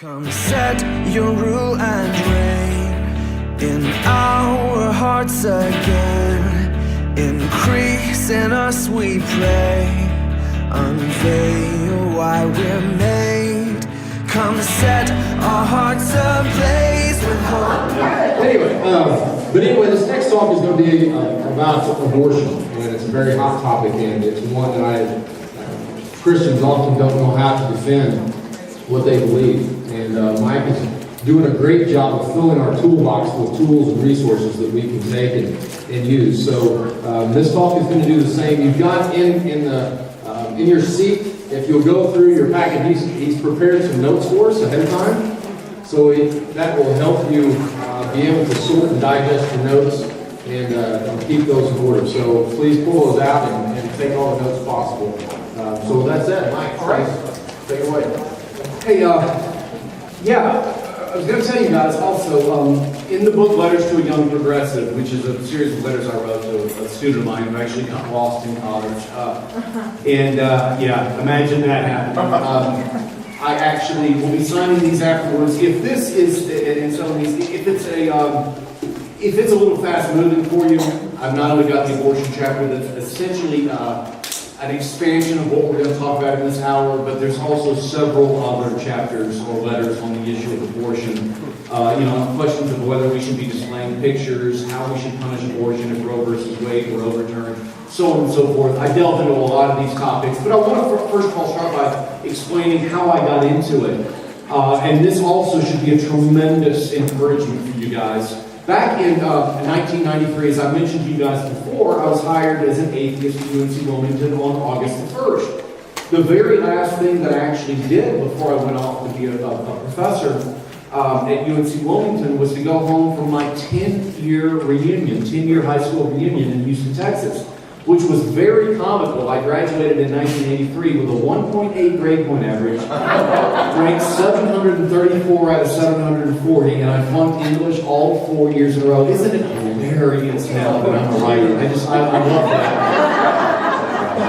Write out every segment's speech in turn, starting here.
Come set your rule and reign in our hearts again. Increase in us, we pray. Unveil why we're made. Come set our hearts ablaze with hope. Anyway, this next talk is going to be about abortion, and it's a very hot topic, and it's one that Christians often don't know how to defend what they believe. And Mike is doing a great job of filling our toolbox with tools and resources that we can take and use. So this talk is going to do the same. You've got in your seat, if you'll go through your packet, he's prepared some notes for us ahead of time. So that will help you be able to sort and digest your notes and keep those in order. So please pull those out and take all the notes possible. So with that said, Mike, all right, take it away. Hey, I was going to tell you guys also, in the book Letters to a Young Progressive, which is a series of letters I wrote to a student of mine who actually got lost in college. Imagine that happening. I actually will be signing these afterwards. If this is, and some of these, if it's a little fast moving for you, I've not only got the abortion chapter that's essentially an expansion of what we're going to talk about in this hour, but there's also several other chapters or letters on the issue of abortion. Questions of whether we should be displaying pictures, how we should punish abortion if Roe versus Wade were overturned, so on and so forth. I delve into a lot of these topics, but I want to first of all start by explaining how I got into it. And this also should be a tremendous encouragement for you guys. Back in 1993, as I mentioned to you guys before, I was hired as an atheist at UNC Wilmington on August the 1st. The very last thing that I actually did before I went off to be a professor at UNC Wilmington was to go home for my 10-year reunion, 10-year high school reunion in Houston, Texas, which was very comical. I graduated in 1983 with a 1.8 grade point average, ranked 734 out of 740, and I flunked English all 4 years in a row. Isn't it hilarious now that I'm a writer? I love that.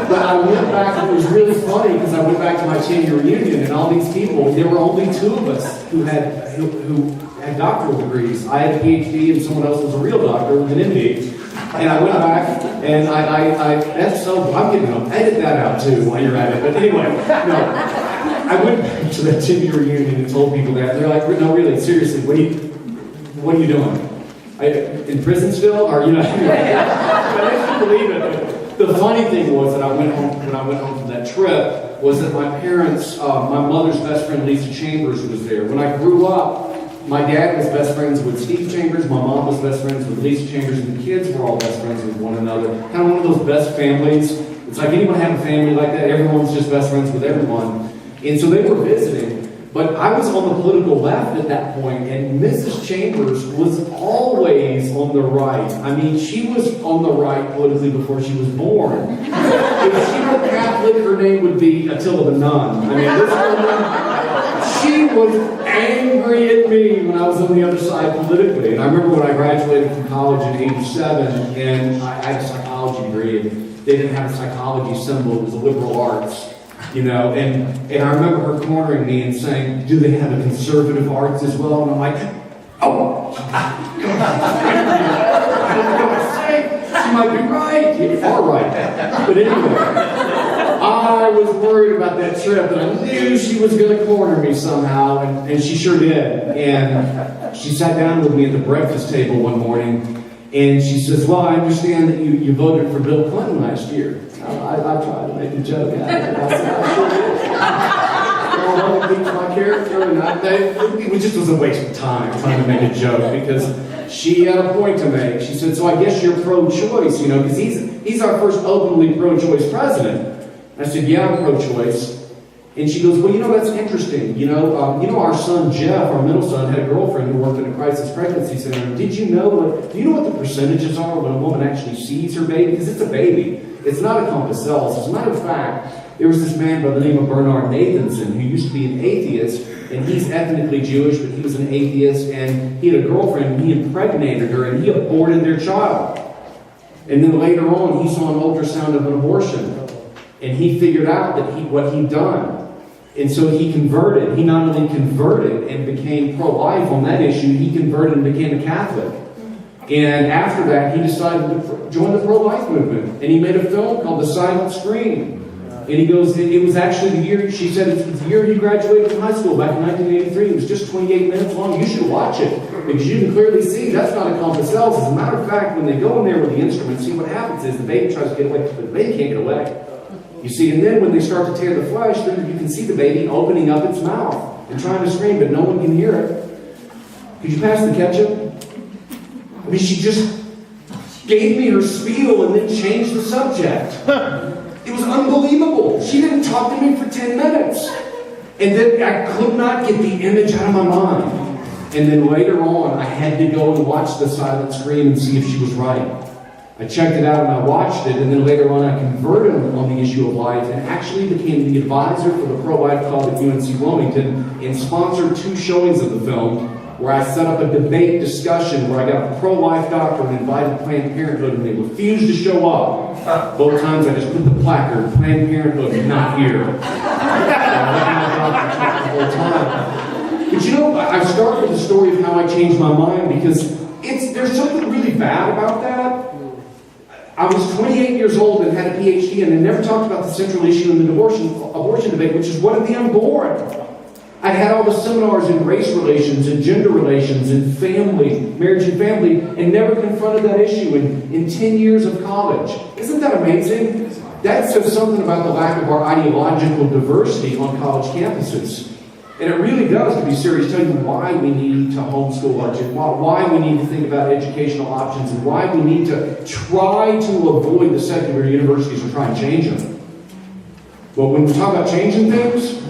But I went back, and it was really funny because I went back to my 10-year reunion, and all these people, there were only two of us who had doctoral degrees. I had a PhD, and someone else was a real doctor with an MD. And I went back, and I'm getting to edit that out too while you're at it. But anyway, I went back to that 10-year reunion and told people that. And they're like, no, really, seriously, what are you doing? In prison still? Or, I couldn't believe it. The funny thing was that when I went home from that trip, was that my parents, my mother's best friend, Lisa Chambers, was there. When I grew up, my dad was best friends with Steve Chambers, my mom was best friends with Lisa Chambers, and the kids were all best friends with one another. Kind of one of those best families. It's like anyone have a family like that, everyone's just best friends with everyone. And so they were visiting, but I was on the political left at that point, and Mrs. Chambers was always on the right. I mean, she was on the right politically before she was born. If she were Catholic, her name would be Attila the Nun. I mean, this woman, she was angry at me when I was on the other side politically. And I remember when I graduated from college in '87, and I had a psychology degree, and they didn't have a psychology symbol, it was a liberal arts, and I remember her cornering me and saying, do they have a conservative arts as well? And I'm like, oh, she might be right, you're far right. But anyway, I was worried about that trip, and I knew she was going to corner me somehow, and she sure did. And she sat down with me at the breakfast table one morning, and she says, well, I understand that you voted for Bill Clinton last year. I tried to make a joke out of it. I said, I sure did. I think my character, and it just was a waste of time trying to make a joke, because she had a point to make. She said, so I guess you're pro-choice, because he's our first openly pro-choice president. I said, yeah, I'm pro-choice. And she goes, well, that's interesting. Our son Jeff, our middle son, had a girlfriend who worked in a crisis pregnancy center. Do you know what the percentages are when a woman actually sees her baby? Because it's a baby. It's not a clump of cells. As a matter of fact, there was this man by the name of Bernard Nathanson who used to be an atheist, and he's ethnically Jewish, but he was an atheist, and he had a girlfriend, and he impregnated her, and he aborted their child. And then later on, he saw an ultrasound of an abortion. And he figured out that what he'd done. And so he converted. He not only converted and became pro-life on that issue, he converted and became a Catholic. And after that, he decided to join the pro-life movement. And he made a film called The Silent Scream. And he goes, it was actually the year, she said, it's the year he graduated from high school back in 1983. It was just 28 minutes long. You should watch it because you can clearly see that's not a clump of cells. As a matter of fact, when they go in there with the instrument, see what happens is the baby tries to get away, but the baby can't get away. You see, and then when they start to tear the flesh, then you can see the baby opening up its mouth and trying to scream, but no one can hear it. Could you pass the ketchup? I mean, she just gave me her spiel and then changed the subject. It was unbelievable. She didn't talk to me for 10 minutes. And then I could not get the image out of my mind. And then later on, I had to go and watch The Silent Scream and see if she was right. I checked it out and I watched it, and then later on I converted on the issue of life and actually became the advisor for the pro-life club at UNC Wilmington and sponsored 2 showings of the film where I set up a debate discussion where I got a pro-life doctor and invited Planned Parenthood, and they refused to show up. Both times I just put the placard, Planned Parenthood, not here. But you know, I start with the story of how I changed my mind because there's something really bad about that. I was 28 years old and had a PhD, and I never talked about the central issue in the abortion debate, which is what of the unborn. I had all the seminars in race relations and gender relations and family, marriage and family, and never confronted that issue in 10 years of college. Isn't that amazing? That says something about the lack of our ideological diversity on college campuses. And it really does, to be serious, tell you why we need to homeschool our children, why we need to think about educational options, and why we need to try to avoid the secular universities and try and change them. But when we talk about changing things,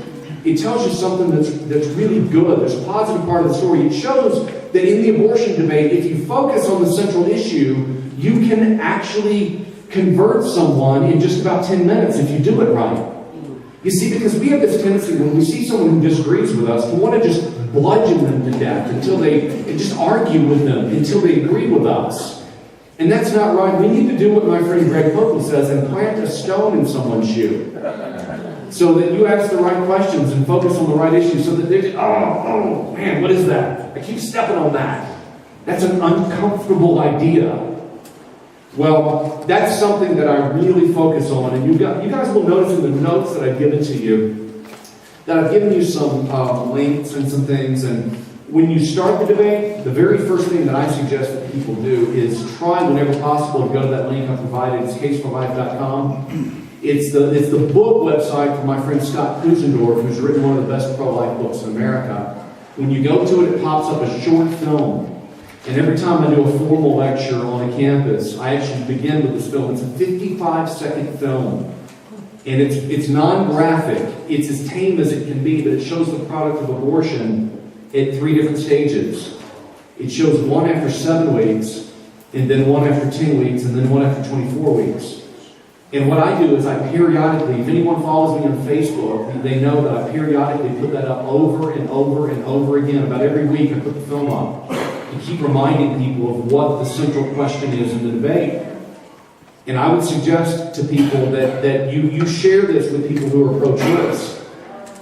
it tells you something that's really good. There's a positive part of the story. It shows that in the abortion debate, if you focus on the central issue, you can actually convert someone in just about 10 minutes if you do it right. You see, because we have this tendency when we see someone who disagrees with us to want to just bludgeon them to death and just argue with them until they agree with us. And that's not right. We need to do what my friend Greg Pople says and plant a stone in someone's shoe. So that you ask the right questions and focus on the right issues so that they just, oh man, what is that? I keep stepping on that. That's an uncomfortable idea. Well, that's something that I really focus on, and you guys will notice in the notes that I've given to you that I've given you some links and some things, and when you start the debate, the very first thing that I suggest that people do is try whenever possible to go to that link I provided. It's caseforlife.com. It's the book website from my friend Scott Kusendorf, who's written one of the best pro-life books in America. When you go to it, it pops up a short film. And every time I do a formal lecture on a campus, I actually begin with this film. It's a 55-second film. And it's non-graphic. It's as tame as it can be, but it shows the product of abortion at 3 different stages. It shows one after 7 weeks, and then one after 10 weeks, and then one after 24 weeks. And what I do is I periodically, if anyone follows me on Facebook, they know that I periodically put that up over and over and over again. About every week I put the film up. To keep reminding people of what the central question is in the debate. And I would suggest to people that you share this with people who are pro-choice,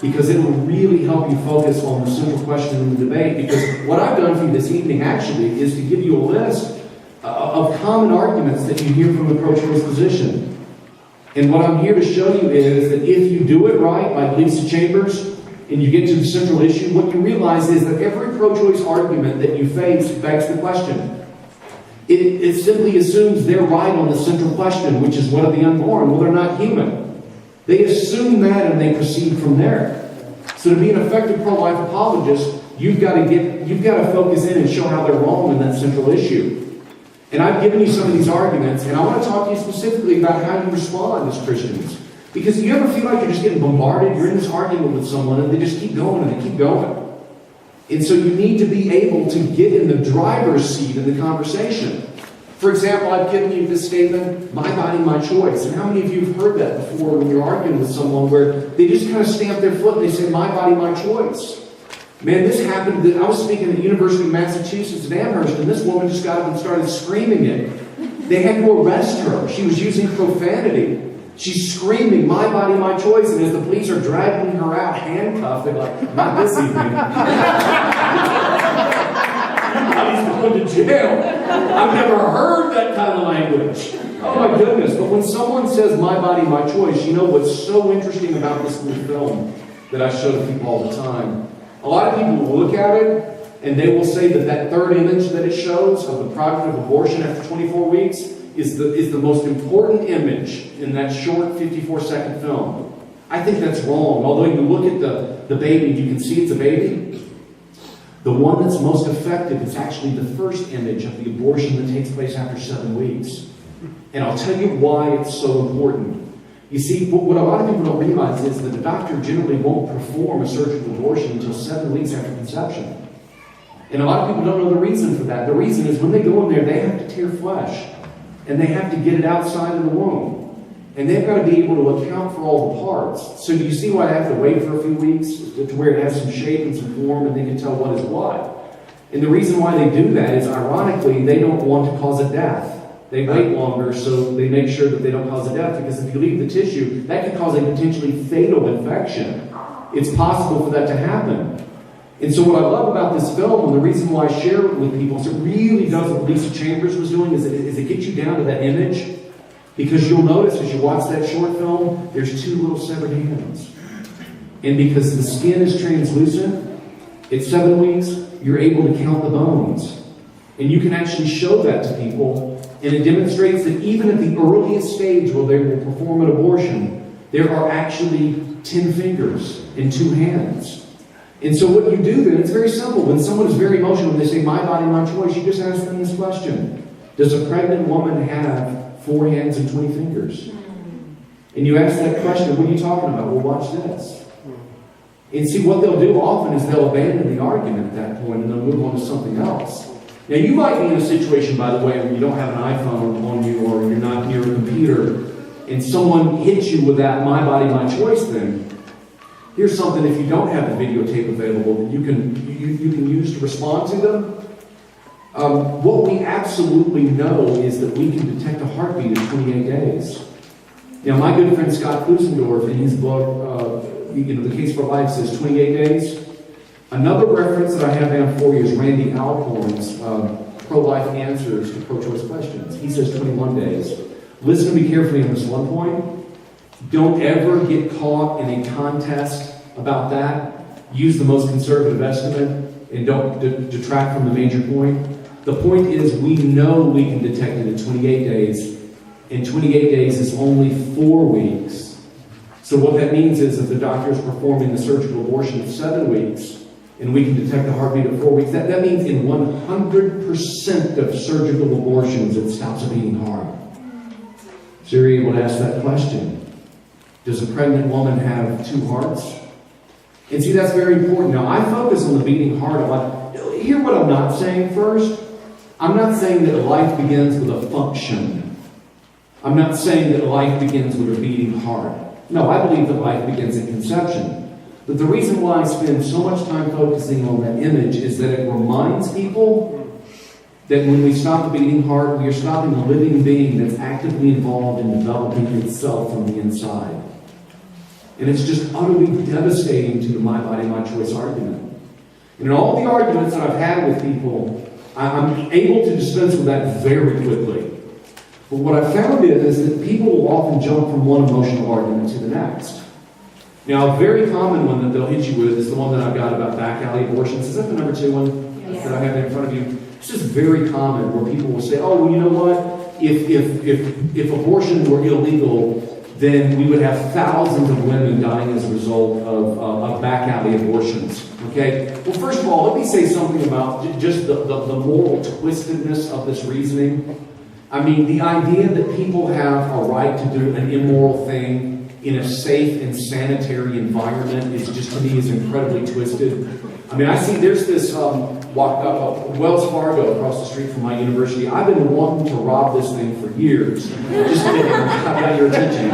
because it will really help you focus on the central question in the debate. Because what I've done for you this evening actually is to give you a list of common arguments that you hear from the pro-choice position. And what I'm here to show you is that if you do it right, like Lisa Chambers, and you get to the central issue, what you realize is that every pro-choice argument that you face begs the question. It simply assumes they're right on the central question, which is what of the unborn? Well, they're not human. They assume that and they proceed from there. So to be an effective pro-life apologist, you've got to focus in and show how they're wrong in that central issue. And I've given you some of these arguments, and I want to talk to you specifically about how you respond as Christians. Because you ever feel like you're just getting bombarded? You're in this argument with someone and they just keep going and they keep going. And so you need to be able to get in the driver's seat in the conversation. For example, I've given you this statement, my body, my choice. And how many of you have heard that before when you're arguing with someone where they just kind of stamp their foot and they say, my body, my choice? Man, this happened. I was speaking at the University of Massachusetts at Amherst, and this woman just got up and started screaming it. They had to arrest her. She was using profanity. She's screaming, "My body, my choice." And as the police are dragging her out, handcuffed, they're like, "Not this evening." He's going to jail. I've never heard that kind of language. Oh my goodness. But when someone says, "My body, my choice," you know what's so interesting about this little film that I show to people all the time? A lot of people will look at it and they will say that that third image that it shows of the product of abortion after 24 weeks is the most important image in that short 54-second film. I think that's wrong. Although you look at the baby, you can see it's a baby. The one that's most effective is actually the first image of the abortion that takes place after 7 weeks. And I'll tell you why it's so important. You see, what a lot of people don't realize is that the doctor generally won't perform a surgical abortion until 7 weeks after conception. And a lot of people don't know the reason for that. The reason is when they go in there, they have to tear flesh. And they have to get it outside of the womb. And they've got to be able to account for all the parts. So do you see why they have to wait for a few weeks to where it has some shape and some form and they can tell what is what? And the reason why they do that is, ironically, they don't want to cause a death. They wait longer so they make sure that they don't cause a death, because if you leave the tissue, that could cause a potentially fatal infection. It's possible for that to happen. And so what I love about this film, and the reason why I share it with people, is it really does what Lisa Chambers was doing, is it gets you down to that image. Because you'll notice as you watch that short film, there's 2 little severed hands. And because the skin is translucent, at 7 weeks, you're able to count the bones. And you can actually show that to people. And it demonstrates that even at the earliest stage where they will perform an abortion, there are actually 10 fingers and 2 hands. And so what you do then, it's very simple. When someone is very emotional and they say, "My body, my choice," you just ask them this question. Does a pregnant woman have 4 hands and 20 fingers? And you ask that question, "What are you talking about?" "Well, watch this." And see, what they'll do often is they'll abandon the argument at that point and they'll move on to something else. Now, you might be in a situation, by the way, where you don't have an iPhone on you or you're not near a computer, and someone hits you with that "my body, my choice" thing. Here's something, if you don't have the videotape available, that you can use to respond to them. What we absolutely know is that we can detect a heartbeat in 28 days. Now, my good friend Scott Klusendorf, in his book, The Case for Life, says 28 days. Another reference that I have down for you is Randy Alcorn's Pro-Life Answers to Pro-Choice Questions. He says 21 days. Listen to me carefully on this one point. Don't ever get caught in a contest about that. Use the most conservative estimate and don't detract from the major point. The point is, we know we can detect it in 28 days. And 28 days is only 4 weeks. So what that means is, if the doctor is performing the surgical abortion at 7 weeks, and we can detect the heartbeat at 4 weeks, that means in 100% of surgical abortions, it stops a beating heart. So you're able to ask that question. Does a pregnant woman have 2 hearts? And see, that's very important. Now, I focus on the beating heart a lot. Hear what I'm not saying first. I'm not saying that life begins with a function. I'm not saying that life begins with a beating heart. No, I believe that life begins at conception. But the reason why I spend so much time focusing on that image is that it reminds people that when we stop the beating heart, we are stopping a living being that's actively involved in developing itself from the inside. And it's just utterly devastating to the "my body, my choice" argument. And in all the arguments that I've had with people, I'm able to dispense with that very quickly. But what I found is that people will often jump from one emotional argument to the next. Now, a very common one that they'll hit you with is the one that I've got about back alley abortions. Is that the number 2 one that I have in front of you? It's just very common where people will say, "Oh, well, you know what? If abortion were illegal, then we would have thousands of women dying as a result of back alley abortions." Okay? Well, first of all, let me say something about just the moral twistedness of this reasoning. I mean, the idea that people have a right to do an immoral thing in a safe and sanitary environment is just, to me, is incredibly twisted. I mean, I see there's this Wells Fargo across the street from my university. I've been wanting to rob this thing for years. Just kidding. I've got your attention.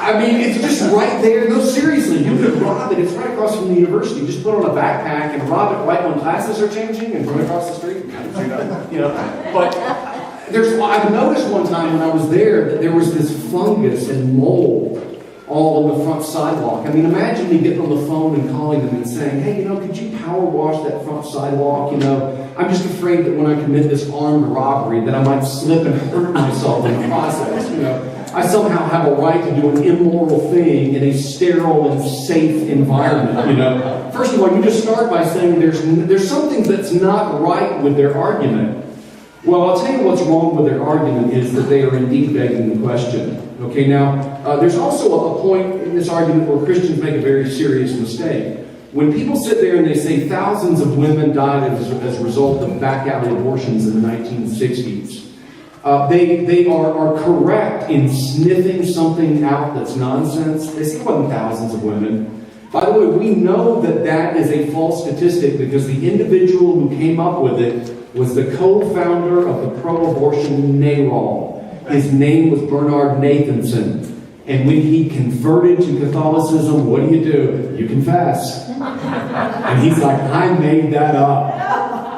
I mean, it's just right there. No, seriously, you could rob it. It's right across from the university. Just put on a backpack and rob it right when classes are changing and run across the street. You know, but I've noticed one time when I was there that there was this fungus and mold all on the front sidewalk. I mean, imagine me getting on the phone and calling them and saying, hey, could you power wash that front sidewalk? I'm just afraid that when I commit this armed robbery that I might slip and hurt myself in the process. I somehow have a right to do an immoral thing in a sterile and safe environment. First of all, you just start by saying there's something that's not right with their argument. Well, I'll tell you what's wrong with their argument is that they are indeed begging the question. Okay, now, there's also a point in this argument where Christians make a very serious mistake. When people sit there and they say thousands of women died as a result of back alley abortions in the 1960s, they are correct in sniffing something out that's nonsense. They say it wasn't thousands of women. By the way, we know that is a false statistic because the individual who came up with it was the co-founder of the pro-abortion NARAL. His name was Bernard Nathanson. And when he converted to Catholicism, what do? You confess. And he's like, I made that up.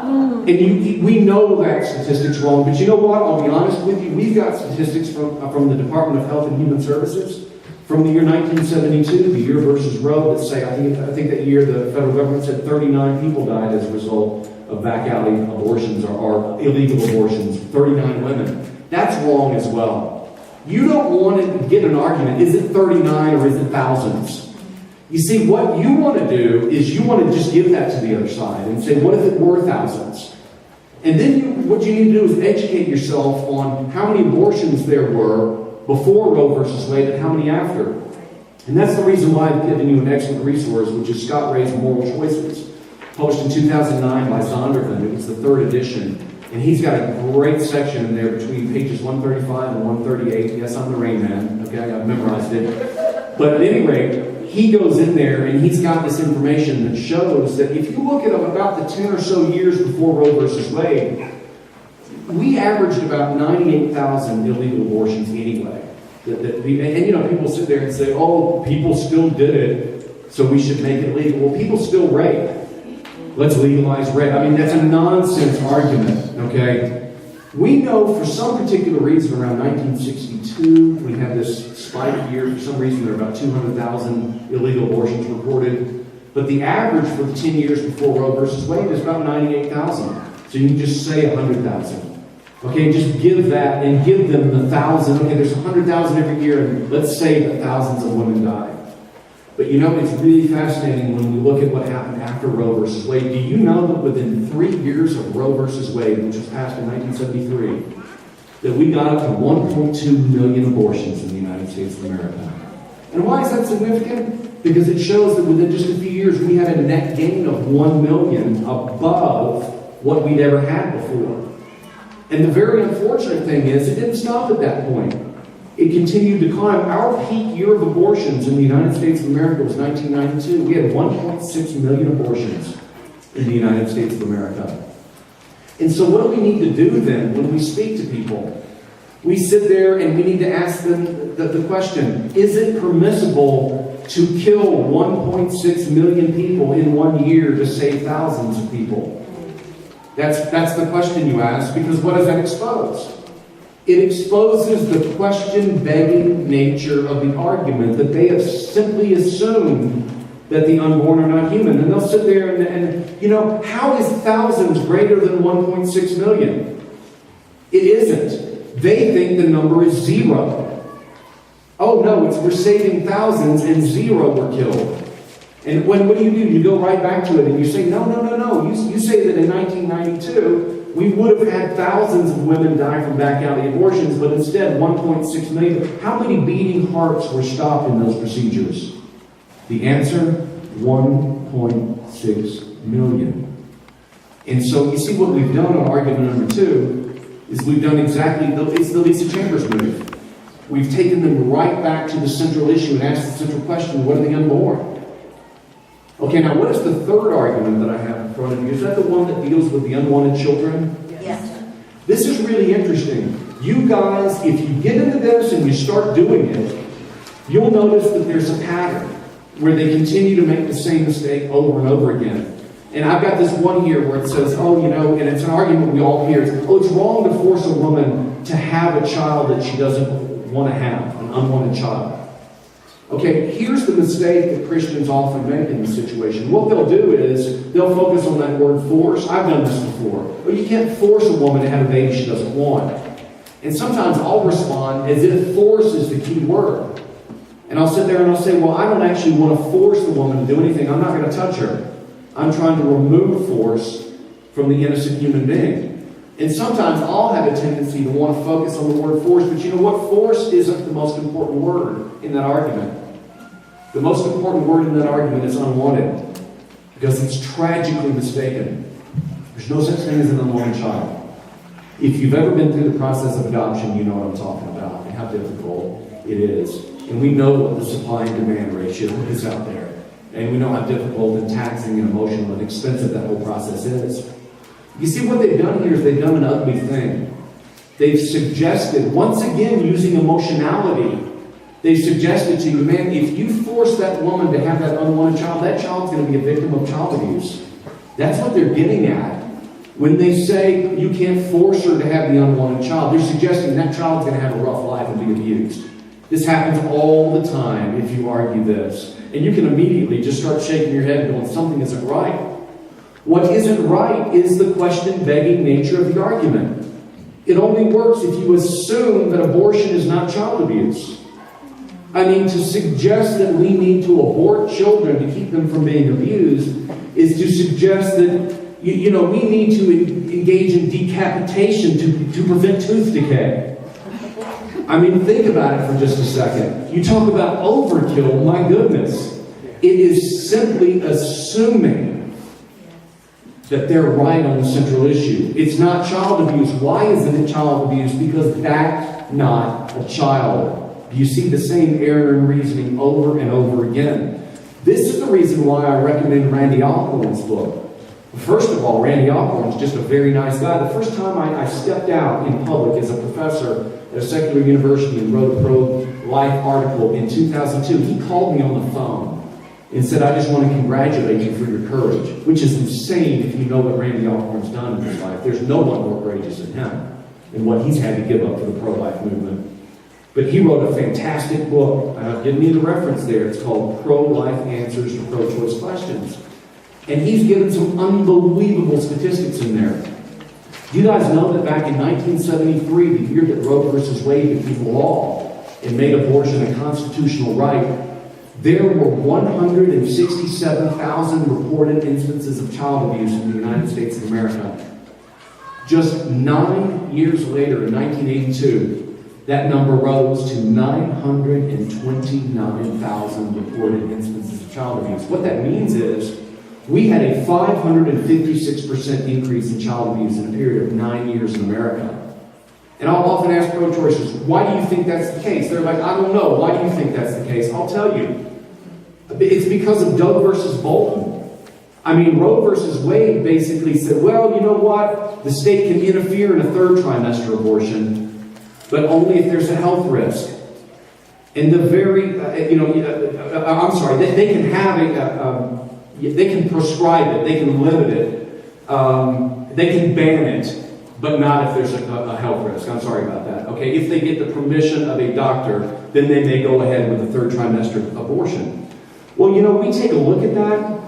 And we know that statistic's wrong, but you know what? I'll be honest with you. We've got statistics from the Department of Health and Human Services from the year 1972, the year versus Roe, that say, I think that year the federal government said 39 people died as a result of back alley abortions or illegal abortions, 39 women. That's wrong as well. You don't want to get an argument, is it 39 or is it thousands? You see, what you want to do is you want to just give that to the other side and say, what if it were thousands? And then what you need to do is educate yourself on how many abortions there were before Roe versus Wade and how many after. And that's the reason why I've given you an excellent resource, which is Scott Ray's Moral Choices, published in 2009 by Zondervan. It was the 3rd edition. And he's got a great section in there between pages 135 and 138. Yes, I'm the Rain Man. Okay, I've memorized it. But at any rate, he goes in there and he's got this information that shows that if you look at about the 10 or so years before Roe versus Wade, we averaged about 98,000 illegal abortions anyway. And people sit there and say, oh, people still did it, so we should make it legal. Well, people still rape. Let's legalize rape. I mean, that's a nonsense argument, okay? We know for some particular reason around 1962, we have this spike year. For some reason, there are about 200,000 illegal abortions reported. But the average for the 10 years before Roe versus Wade is about 98,000. So you can just say 100,000. Okay, just give that and give them the 1,000. Okay, there's 100,000 every year, and let's say that thousands of women die. But it's really fascinating when we look at what happened after Roe versus Wade. Do you know that within 3 years of Roe versus Wade, which was passed in 1973, that we got up to 1.2 million abortions in the United States of America? And why is that significant? Because it shows that within just a few years, we had a net gain of 1 million above what we'd ever had before. And the very unfortunate thing is, it didn't stop at that point. It continued to climb. Our peak year of abortions in the United States of America was 1992. We had 1.6 million abortions in the United States of America. And so what do we need to do then when we speak to people? We sit there and we need to ask them the question, is it permissible to kill 1.6 million people in 1 year to save thousands of people? That's the question you ask, because what does that expose? It exposes the question-begging nature of the argument that they have simply assumed that the unborn are not human. And they'll sit there and how is thousands greater than 1.6 million? It isn't. They think the number is 0. Oh no, we're saving thousands and 0 were killed. And what do? You go right back to it and you say, no. You say that in 1992, we would have had thousands of women die from back alley abortions, but instead 1.6 million. How many beating hearts were stopped in those procedures? The answer, 1.6 million. And so you see what we've done on argument number 2 is we've done exactly, it's the Lisa Chambers move. We've taken them right back to the central issue and asked the central question, what are the unborn? Okay, now what is the third argument that I have in front of you? Is that the one that deals with the unwanted children? Yes. This is really interesting. You guys, if you get into this and you start doing it, you'll notice that there's a pattern where they continue to make the same mistake over and over again. And I've got this one here where it says, oh, you know, and it's an argument we all hear. It's wrong to force a woman to have a child that she doesn't want to have, an unwanted child. Okay, here's the mistake that Christians often make in this situation. What they'll do is they'll focus on that word force. I've done this before. Well, you can't force a woman to have a baby she doesn't want. And sometimes I'll respond as if force is the key word. And I'll sit there and I'll say, well, I don't actually want to force the woman to do anything. I'm not going to touch her. I'm trying to remove force from the innocent human being. And sometimes I'll have a tendency to want to focus on the word force, but you know what? Force isn't the most important word in that argument. The most important word in that argument is unwanted, because it's tragically mistaken. There's no such thing as an unwanted child. If you've ever been through the process of adoption, you know what I'm talking about and how difficult it is. And we know what the supply and demand ratio is out there. And we know how difficult and taxing and emotional and expensive that whole process is. You see, what they've done here is they've done an ugly thing. They've suggested, once again using emotionality, they've suggested to you, man, if you force that woman to have that unwanted child, that child's going to be a victim of child abuse. That's what they're getting at. When they say you can't force her to have the unwanted child, they're suggesting that child's going to have a rough life and be abused. This happens all the time if you argue this. And you can immediately just start shaking your head going, something isn't right. What isn't right is the question-begging nature of the argument. It only works if you assume that abortion is not child abuse. I mean, to suggest that we need to abort children to keep them from being abused is to suggest that, we need to engage in decapitation to prevent tooth decay. I mean, think about it for just a second. You talk about overkill, my goodness. It is simply assuming that they're right on the central issue. It's not child abuse. Why isn't it child abuse? Because that's not a child. You see the same error in reasoning over and over again. This is the reason why I recommend Randy Alcorn's book. First of all, Randy Alcorn's just a very nice guy. The first time I stepped out in public as a professor at a secular university and wrote a pro-life article in 2002, he called me on the phone and said, I just want to congratulate you for your courage, which is insane if you know what Randy Alcorn's done in his life. There's no one more courageous than him and what he's had to give up for the pro-life movement. But he wrote a fantastic book, and I've given you the reference there. It's called Pro-Life Answers to Pro-Choice Questions. And he's given some unbelievable statistics in there. You guys know that back in 1973, the year that Roe versus Wade became law and made abortion a constitutional right, there were 167,000 reported instances of child abuse in the United States of America. Just 9 years later, in 1982, that number rose to 929,000 reported instances of child abuse. What that means is we had a 556% increase in child abuse in a period of 9 years in America. And I'll often ask pro-choicers, why do you think that's the case? They're like, I don't know. Why do you think that's the case? I'll tell you. It's because of Doe versus Bolton. I mean, Roe versus Wade basically said, well, you know what? The state can interfere in a third trimester abortion, but only if there's a health risk. And the very, they can have they can prescribe it, they can limit it, they can ban it, but not if there's a health risk. I'm sorry about that. Okay, if they get the permission of a doctor, then they may go ahead with a third trimester abortion. Well, we take a look at that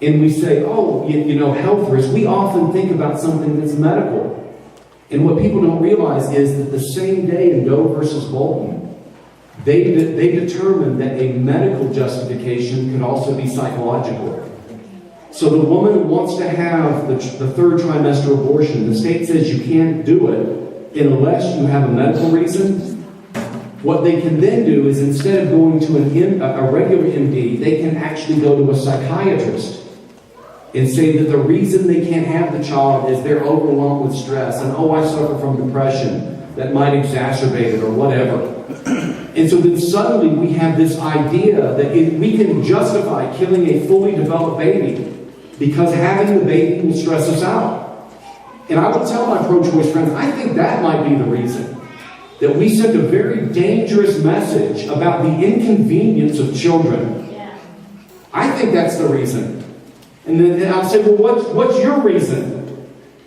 and we say, health risk. We often think about something that's medical. And what people don't realize is that the same day in Doe versus Bolton, they determined that a medical justification could also be psychological. So the woman wants to have the third trimester abortion. The state says you can't do it unless you have a medical reason. What they can then do is, instead of going to a regular MD, they can actually go to a psychiatrist and say that the reason they can't have the child is they're overwhelmed with stress, and I suffer from depression that might exacerbate it or whatever. And so then suddenly we have this idea that we can justify killing a fully developed baby because having the baby will stress us out. And I will tell my pro-choice friends, I think that might be the reason that we send a very dangerous message about the inconvenience of children. I think that's the reason. And then I'll say, well, what's your reason?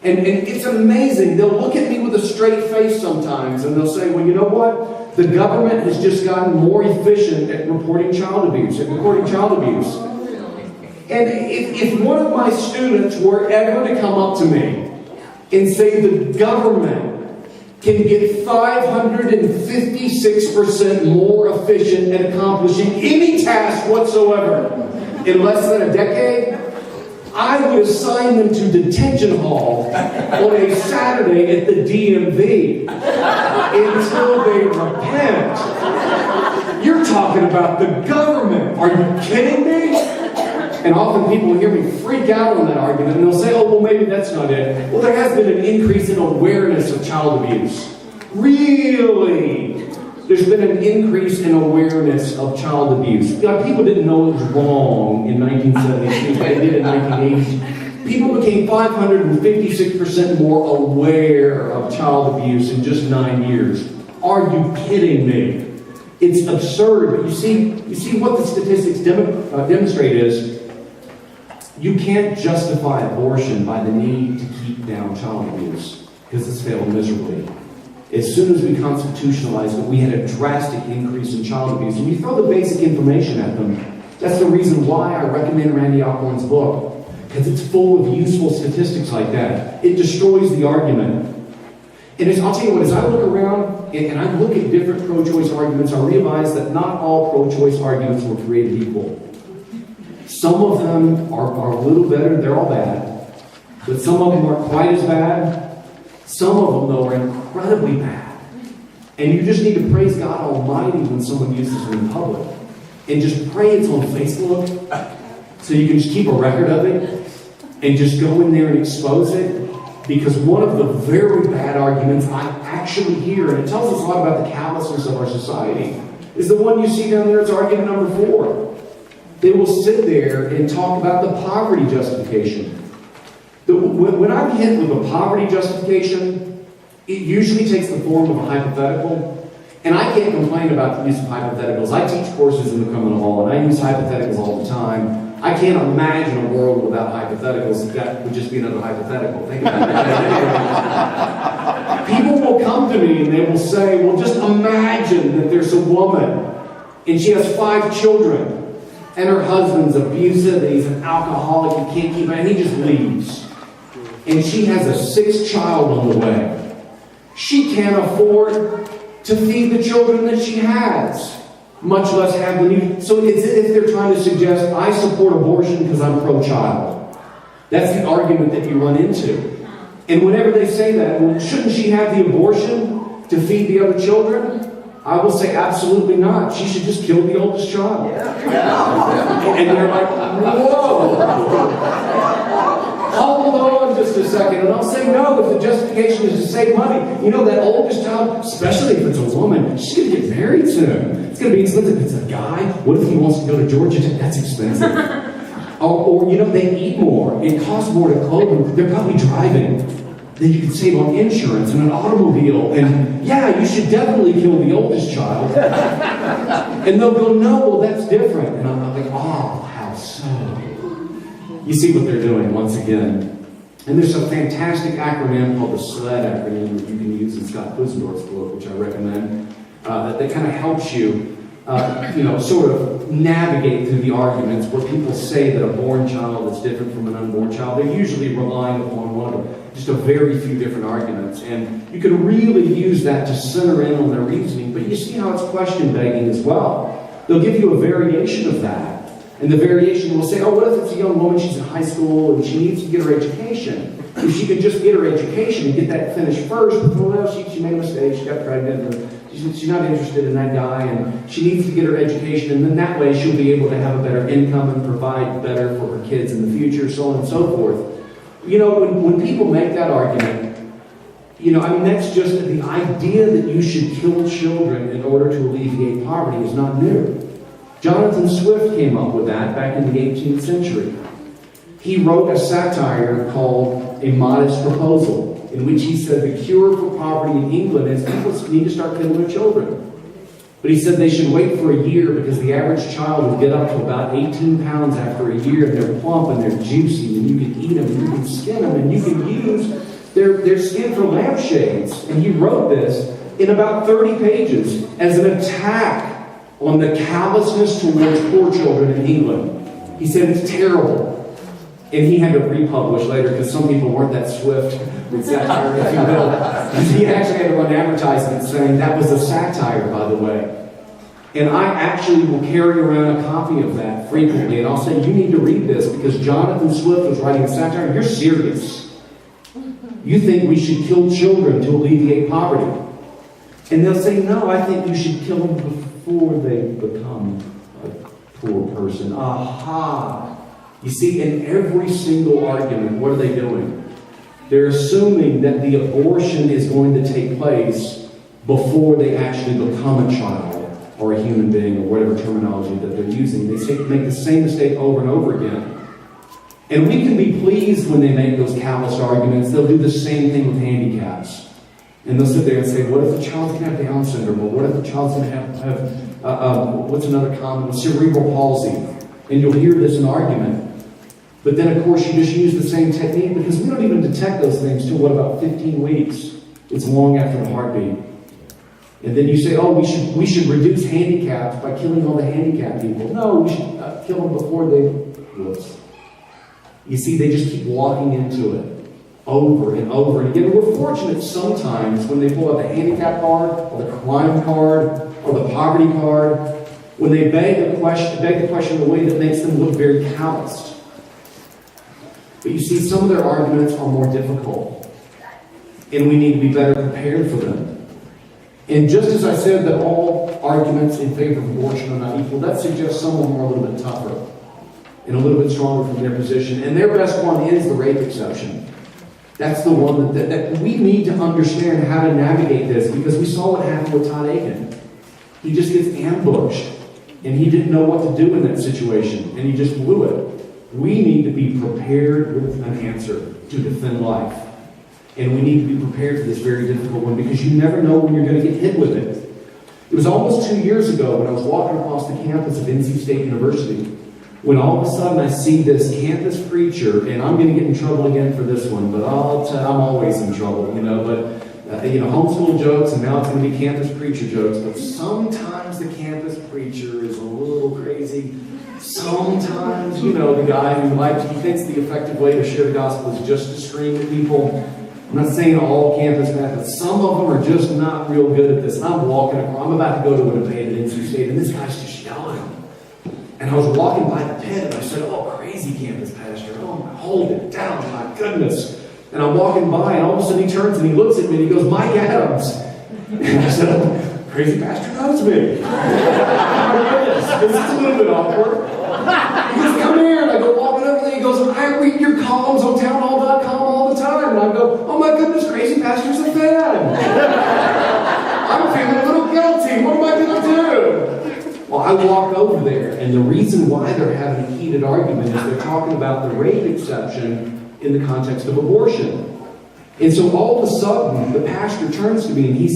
And it's amazing. They'll look at me with a straight face sometimes, and they'll say, well, you know what? The government has just gotten more efficient at reporting child abuse, And if one of my students were ever to come up to me and say the government can get 556% more efficient at accomplishing any task whatsoever in less than a decade, I would assign them to detention hall on a Saturday at the DMV until they repent. You're talking about the government. Are you kidding me? And often people hear me freak out on that argument, and they'll say, oh, well, maybe that's not it. Well, there has been an increase in awareness of child abuse. Really? There's been an increase in awareness of child abuse. People didn't know it was wrong in 1972, but they did in 1980. People became 556% more aware of child abuse in just 9 years. Are you kidding me? It's absurd. But you see what the statistics demonstrate is you can't justify abortion by the need to keep down child abuse because it's failed miserably. As soon as we constitutionalized it, we had a drastic increase in child abuse. And you throw the basic information at them. That's the reason why I recommend Randy Alcorn's book, because it's full of useful statistics like that. It destroys the argument. And I'll tell you what, as I look around and I look at different pro-choice arguments, I realize that not all pro-choice arguments were created equal. Some of them are a little better, they're all bad. But some of them aren't quite as bad. Some of them, though, are incredibly bad. And you just need to praise God Almighty when someone uses them in public. And just pray it's on Facebook so you can just keep a record of it and just go in there and expose it. Because one of the very bad arguments I actually hear, and it tells us a lot about the callousness of our society, is the one you see down there. It's argument number 4. They will sit there and talk about the poverty justification. When I'm hit with a poverty justification, it usually takes the form of a hypothetical. And I can't complain about the use of hypotheticals. I teach courses in the criminal law, and I use hypotheticals all the time. I can't imagine a world without hypotheticals. That would just be another hypothetical. Think about it. People will come to me and they will say, well, just imagine that there's a woman and she has 5 children and her husband's abusive and he's an alcoholic and can't keep it, and he just leaves. And she has a 6th child on the way. She can't afford to feed the children that she has, much less have the new. So it's as if they're trying to suggest, I support abortion because I'm pro-child. That's the argument that you run into. And whenever they say that, well, shouldn't she have the abortion to feed the other children? I will say absolutely not. She should just kill the oldest child. And they're like, whoa. Hold on just a second. And I'll say, no, if the justification is to save money, you know, that oldest child, especially if it's a woman, she's going to get married soon. It's going to be expensive. If it's a guy, what if he wants to go to Georgia Tech? That's expensive. or, you know, they eat more. It costs more to clothe them. They're probably driving. Then you can save on insurance and an automobile. And yeah, you should definitely kill the oldest child. And they'll go, no, well, that's different. And I'm like, oh, how so? You see what they're doing once again. And there's a fantastic acronym called the SLED acronym that you can use in Scott Kusendorf's book, which I recommend, that kind of helps you, sort of navigate through the arguments where people say that a born child is different from an unborn child. They're usually relying upon one of just a very few different arguments. And you can really use that to center in on their reasoning, but you see how it's question begging as well. They'll give you a variation of that. And the variation will say, oh, what if it's a young woman, she's in high school, and she needs to get her education? If she could just get her education and get that finished first, but well, she made a mistake, she got pregnant, and she's not interested in that guy, and she needs to get her education, and then that way she'll be able to have a better income and provide better for her kids in the future, so on and so forth. You know, when people make that argument, that's just the idea that you should kill children in order to alleviate poverty is not new. Jonathan Swift came up with that back in the 18th century. He wrote a satire called A Modest Proposal, in which he said the cure for poverty in England is people need to start killing their children. But he said they should wait for a year because the average child will get up to about 18 pounds after a year, and they're plump and they're juicy, and you can eat them, and you can skin them, and you can use their skin for lampshades. And he wrote this in about 30 pages as an attack on the callousness towards poor children in England. He said it's terrible. And he had to republish later because some people weren't that swift with satire, if you will. He actually had to run advertisements saying that was a satire, by the way. And I actually will carry around a copy of that frequently, and I'll say, you need to read this because Jonathan Swift was writing a satire. You're serious. You think we should kill children to alleviate poverty. And they'll say, no, I think you should kill them before they become a poor person. Aha! You see, in every single argument, what are they doing? They're assuming that the abortion is going to take place before they actually become a child or a human being or whatever terminology that they're using. They make the same mistake over and over again. And we can be pleased when they make those callous arguments. They'll do the same thing with handicaps. And they'll sit there and say, what if the child's going to have Down syndrome? Or what if the child's going to have what's another common? Cerebral palsy. And you'll hear this in argument. But then, of course, you just use the same technique because we don't even detect those things till, about 15 weeks? It's long after the heartbeat. And then you say, oh, we should reduce handicaps by killing all the handicapped people. No, we should kill them before they... Whoops. You see, they just keep walking into it over and over and again. And we're fortunate sometimes when they pull out the handicap card or the crime card or the poverty card, when they beg the question in a way that makes them look very calloused. But you see, some of their arguments are more difficult, and we need to be better prepared for them. And just as I said that all arguments in favor of abortion are not equal, that suggests some of them are a little bit tougher and a little bit stronger from their position. And their best one is the rape exception. That's the one that we need to understand how to navigate this, because we saw what happened with Todd Akin. He just gets ambushed, and he didn't know what to do in that situation, and he just blew it. We need to be prepared with an answer to defend life. And we need to be prepared for this very difficult one because you never know when you're going to get hit with it. It was almost 2 years ago when I was walking across the campus of NC State University when all of a sudden I see this campus preacher, and I'm going to get in trouble again for this one, but I'll tell you, I'm always in trouble, but homeschool jokes, and now it's going to be campus preacher jokes, but sometimes the campus preacher is a little crazy. Sometimes, the guy who thinks the effective way to share the gospel is just to scream at people. I'm not saying all campus pastors, but some of them are just not real good at this. And I'm about to go to a debate at NC State, and this guy's just yelling. And I was walking by the pit, and I said, oh, crazy campus pastor. Oh, hold it down, my goodness. And I'm walking by, and all of a sudden he turns and he looks at me, and he goes, Mike Adams. And I said, oh, crazy pastor knows me. This is a little bit awkward. He goes, come here. And I go walking over there. He goes, I read your columns on townhall.com all the time. And I go, oh my goodness, crazy pastor's a fan. I'm feeling a little guilty. What am I going to do? Well, I walk over there. And the reason why they're having a heated argument is they're talking about the rape exception in the context of abortion. And so all of a sudden, the pastor turns to me and he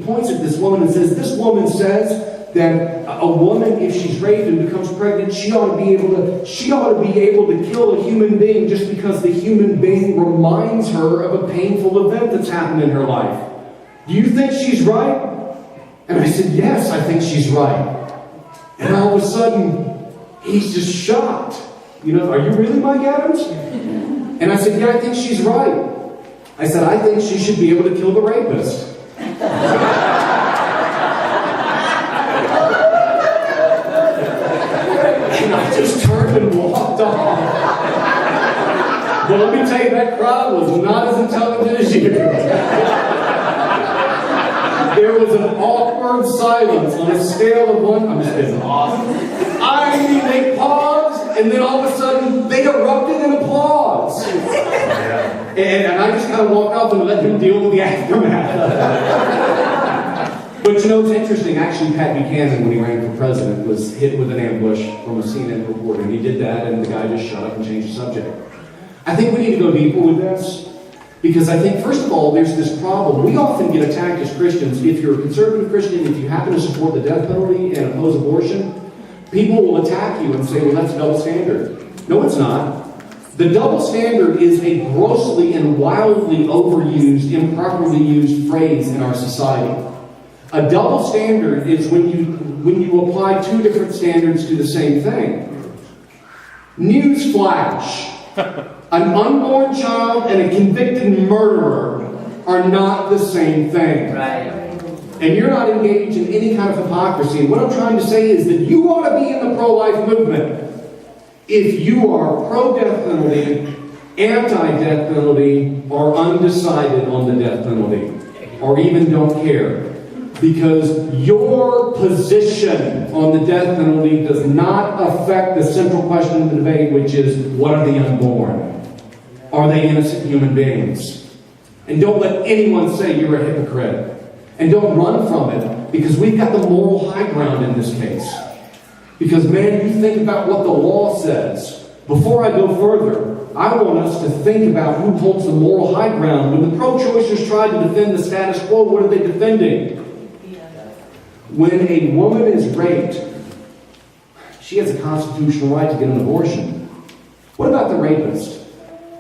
points at this woman and says, this woman says that a woman, if she's raped and becomes pregnant, she ought to be able to kill a human being just because the human being reminds her of a painful event that's happened in her life. Do you think she's right? And I said, yes, I think she's right. And all of a sudden, he's just shocked. Are you really Mike Adams? And I said, yeah, I think she's right. I said, I think she should be able to kill the rapist. And I just turned and walked off. But let me tell you, that crowd was not as intelligent as you. There was an awkward silence on a scale of 1. I'm just kidding. Awesome. They paused, and then all of a sudden, they erupted in applause. And I just kind of walked off and let them deal with the aftermath. But it's interesting. Actually, Pat Buchanan, when he ran for president, was hit with an ambush from a CNN reporter. And he did that, and the guy just shut up and changed the subject. I think we need to go deeper with this. Because I think, first of all, there's this problem. We often get attacked as Christians. If you're a conservative Christian, if you happen to support the death penalty and oppose abortion, people will attack you and say, well, that's a double standard. No, it's not. The double standard is a grossly and wildly overused, improperly used phrase in our society. A double standard is when you apply two different standards to the same thing. Newsflash. An unborn child and a convicted murderer are not the same thing. Right. And you're not engaged in any kind of hypocrisy. And what I'm trying to say is that you ought to be in the pro-life movement if you are pro-death penalty, anti-death penalty, or undecided on the death penalty, or even don't care. Because your position on the death penalty does not affect the central question of the debate, which is, what are the unborn? Are they innocent human beings? And don't let anyone say you're a hypocrite. And don't run from it, because we've got the moral high ground in this case. Because, man, you think about what the law says. Before I go further, I want us to think about who holds the moral high ground. When the pro-choicers tried to defend the status quo, what are they defending? When a woman is raped, she has a constitutional right to get an abortion. What about the rapist?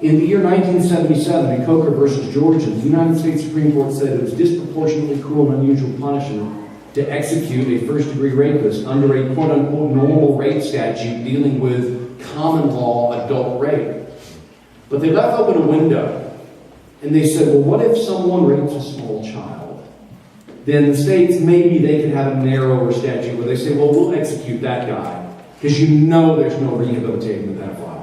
In the year 1977, in Coker versus Georgia, the United States Supreme Court said it was disproportionately cruel and unusual punishment to execute a first-degree rapist under a quote-unquote normal rape statute dealing with common law adult rape. But they left open a window, and they said, well, what if someone rapes a small child? Then the states, maybe they could have a narrower statute where they say, well, we'll execute that guy, because you know there's no rehabilitating the pedophile.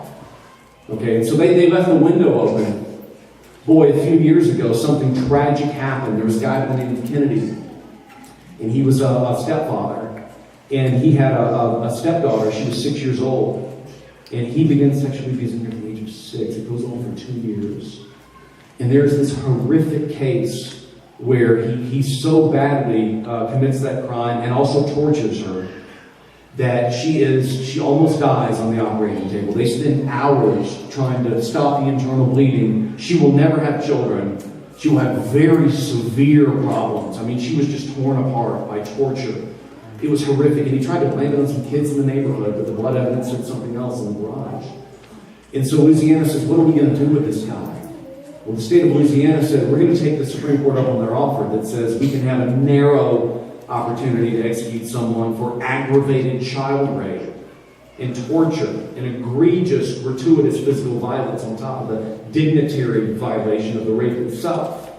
Okay, and so they left the window open. Boy, a few years ago, something tragic happened. There was a guy by the name of Kennedy, and he was a stepfather, and he had a stepdaughter. She was 6 years old, and he began sexually abusing her at the age of 6. It goes on for 2 years. And there's this horrific case where he so badly commits that crime and also tortures her that she almost dies on the operating table. They spend hours trying to stop the internal bleeding. She will never have children. She will have very severe problems. I mean, she was just torn apart by torture. It was horrific. And he tried to blame it on some kids in the neighborhood, but the blood evidence said something else in the garage. And so Louisiana says, what are we going to do with this guy? Well, the state of Louisiana said, we're going to take the Supreme Court up on their offer that says we can have a narrow opportunity to execute someone for aggravated child rape and torture and egregious, gratuitous physical violence on top of the dignitary violation of the rape itself.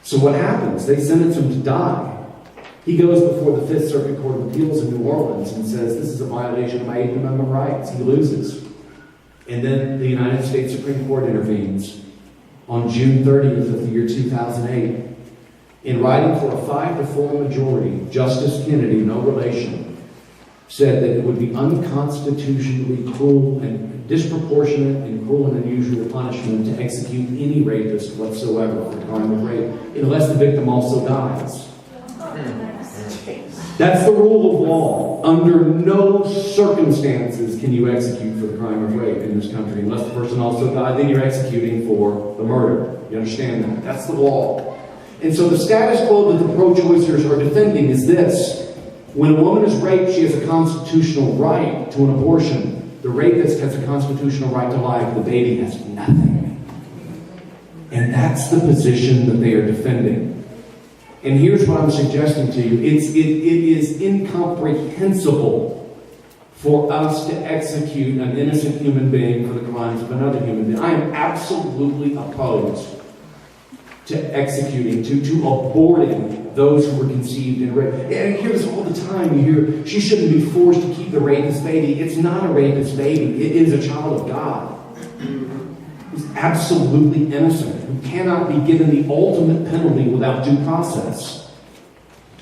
So what happens? They sentence him to die. He goes before the Fifth Circuit Court of Appeals in New Orleans and says, this is a violation of my Eighth Amendment rights. He loses. And then the United States Supreme Court intervenes on June 30th of the year 2008. In writing for a 5-4 majority, Justice Kennedy, no relation, said that it would be unconstitutionally cruel and disproportionate and cruel and unusual punishment to execute any rapist whatsoever for the crime of rape, unless the victim also dies. That's the rule of law. Under no circumstances can you execute for the crime of rape in this country. Unless the person also died, then you're executing for the murder. You understand that? That's the law. And so the status quo that the pro-choicers are defending is this. When a woman is raped, she has a constitutional right to an abortion. The rapist has a constitutional right to life. The baby has nothing. And that's the position that they are defending. And here's what I'm suggesting to you. It is incomprehensible for us to execute an innocent human being for the crimes of another human being. I am absolutely opposed to executing, to aborting those who were conceived in rape. And I hear this all the time. You hear, she shouldn't be forced to keep the rapist baby. It's not a rapist baby. It is a child of God. Who's absolutely innocent, who cannot be given the ultimate penalty without due process.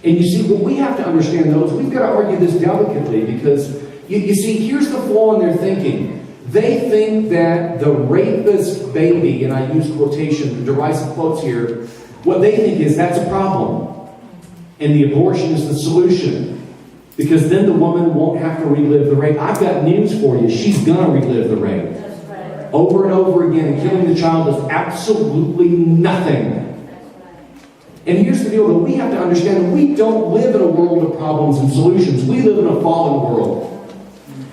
And you see, what we have to understand, though, is we've got to argue this delicately, because you see, here's the flaw in their thinking. They think that the rapist baby, and I use quotation, derisive quotes here, what they think is that's a problem. And the abortion is the solution. Because then the woman won't have to relive the rape. I've got news for you. She's going to relive the rape. over and over again, and killing the child does absolutely nothing. And here's the deal that we have to understand: we don't live in a world of problems and solutions. We live in a fallen world.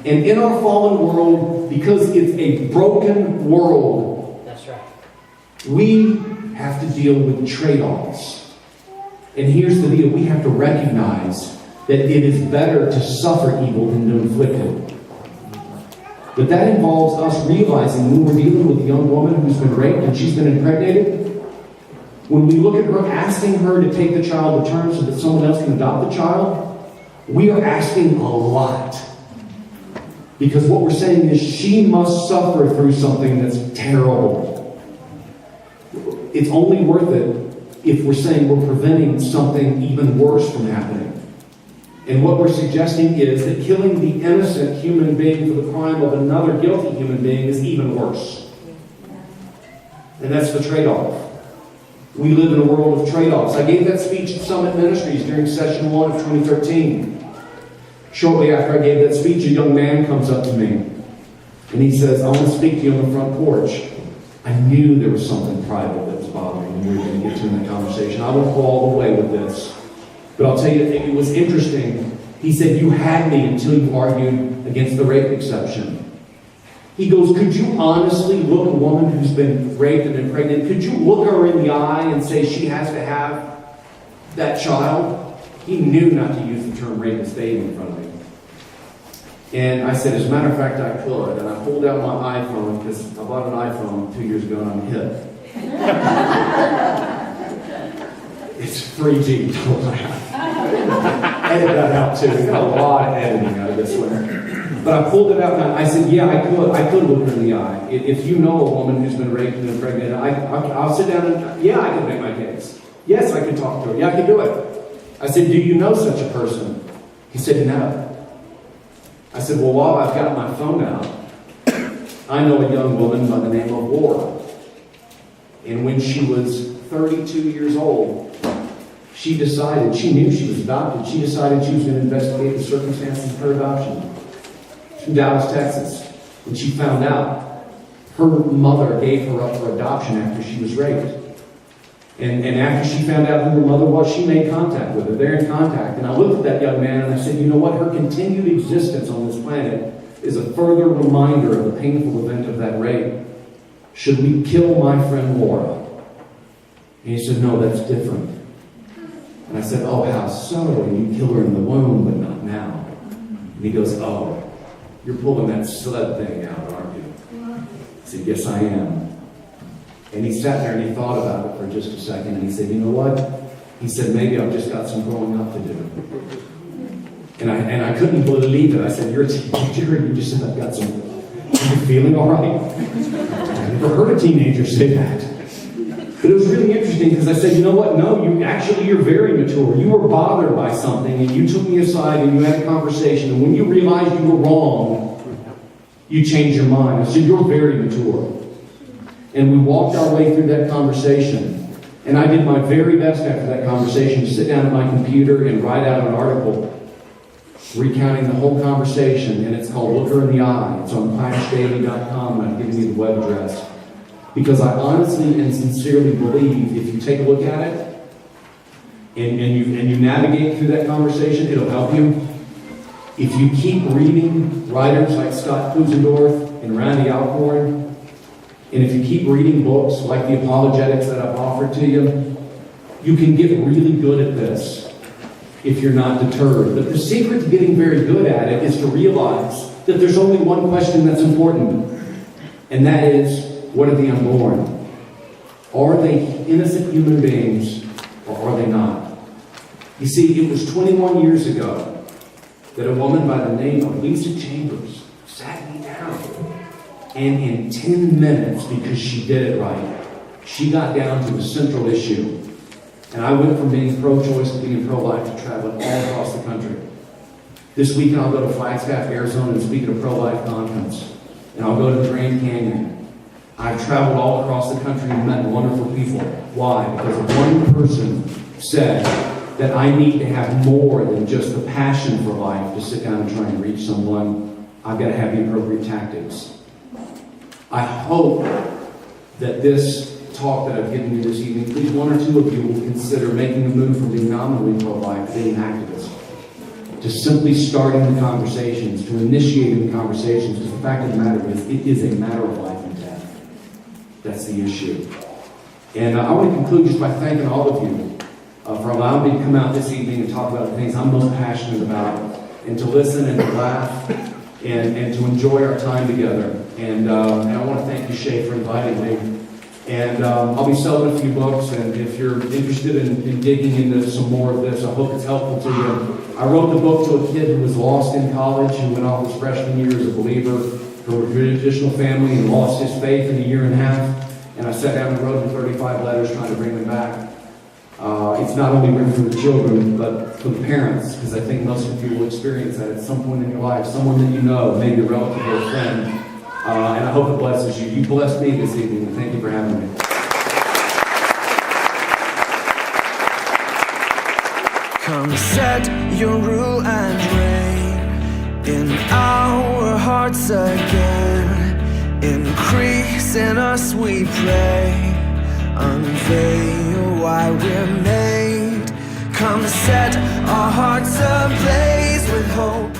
And in our fallen world, because it's a broken world, That's right. we have to deal with trade-offs. And here's the deal: we have to recognize that it is better to suffer evil than to inflict it. But that involves us realizing when we're dealing with a young woman who's been raped and she's been impregnated, when we look at her, asking her to take the child to term so that someone else can adopt the child, we are asking a lot. Because what we're saying is she must suffer through something that's terrible. It's only worth it if we're saying we're preventing something even worse from happening. And what we're suggesting is that killing the innocent human being for the crime of another guilty human being is even worse. And that's the trade-off. We live in a world of trade-offs. I gave that speech at Summit Ministries during session 1 of 2013. Shortly after I gave that speech, a young man comes up to me and he says, "I want to speak to you on the front porch." I knew there was something private that was bothering me. We were going to get to in that conversation. I won't go all the way with this. But I'll tell you, it was interesting. He said, "You had me until you argued against the rape exception." He goes, "Could you honestly look a woman who's been raped and impregnated, could you look her in the eye and say she has to have that child?" He knew not to use the term rapist baby in front of me. And I said, "As a matter of fact, I could." And I pulled out my iPhone, because I bought an iPhone 2 years ago and I'm hip. It's 3G, don't laugh. Edit that out too. We got a lot of editing out of this one. But I pulled it out and I said, "Yeah, I could look her in the eye. If you know a woman who's been raped and impregnated, I'll sit down and, yeah, I can make my case. Yes, I can talk to her. Yeah, I can do it." I said, "Do you know such a person?" He said, "No." I said, "Well, while I've got my phone out, I know a young woman by the name of Laura. And when she was 32 years old, she knew she was adopted. She decided she was going to investigate the circumstances of her adoption. From Dallas, Texas. And she found out her mother gave her up for adoption after she was raped. And after she found out who her mother was, she made contact with her. They're in contact. And I looked at that young man and I said, "You know what? Her continued existence on this planet is a further reminder of the painful event of that rape. Should we kill my friend Laura?" And he said, "No, that's different." And I said, "Oh, how so? You kill her in the womb, but not now." And he goes, "Oh, you're pulling that sled thing out, aren't you?" I said, "Yes, I am." And he sat there and he thought about it for just a second and he said, "You know what?" He said, "Maybe I've just got some growing up to do." And I couldn't believe it. I said, "You're a teenager and you just said I've got some, are you feeling all right?" I never heard a teenager say that. But it was really interesting because I said, "You know what? No, you're very mature. You were bothered by something and you took me aside and you had a conversation. And when you realized you were wrong, you changed your mind." I said, "You're very mature." And we walked our way through that conversation. And I did my very best after that conversation to sit down at my computer and write out an article recounting the whole conversation. And it's called "Look Her in the Eye." It's on clashdaily.com, and I've given you the web address. Because I honestly and sincerely believe if you take a look at it and you navigate through that conversation, it'll help you. If you keep reading writers like Scott Klusendorf and Randy Alcorn, and if you keep reading books like the apologetics that I've offered to you, you can get really good at this if you're not deterred. But the secret to getting very good at it is to realize that there's only one question that's important, and that is, what are the unborn? Are they innocent human beings or are they not? You see, it was 21 years ago that a woman by the name of Lisa Chambers sat me down. And in 10 minutes, because she did it right, she got down to the central issue. And I went from being pro-choice to being pro-life to traveling all across the country. This weekend I'll go to Flagstaff, Arizona and speak at a pro-life conference. And I'll go to the Grand Canyon. I've traveled all across the country and met wonderful people. Why? Because one person said that I need to have more than just the passion for life to sit down and try and reach someone. I've got to have the appropriate tactics. I hope that this talk that I've given you this evening, please one or two of you will consider making a move from being nominally pro-life to being activists, to simply starting the conversations, to initiating the conversations, because the fact of the matter is, it is a matter of life and death. That's the issue. And I want to conclude just by thanking all of you for allowing me to come out this evening and talk about the things I'm most passionate about, and to listen and to laugh and to enjoy our time together. And I want to thank you, Shay, for inviting me. And I'll be selling a few books, and if you're interested in digging into some more of this, I hope it's helpful to you. I wrote the book to a kid who was lost in college, who went off his freshman year as a believer from a traditional family and lost his faith in a year and a half. And I sat down and wrote him 35 letters trying to bring them back. It's not only written for the children, but for the parents, because I think most of you will experience that at some point in your life. Someone that you know, maybe a relative or a friend. And I hope it blesses you. You blessed me this evening, and thank you for having me. Come set your rule and reign in our hearts again. Increase in us, we pray. Unveil why we're made. Come set our hearts ablaze with hope.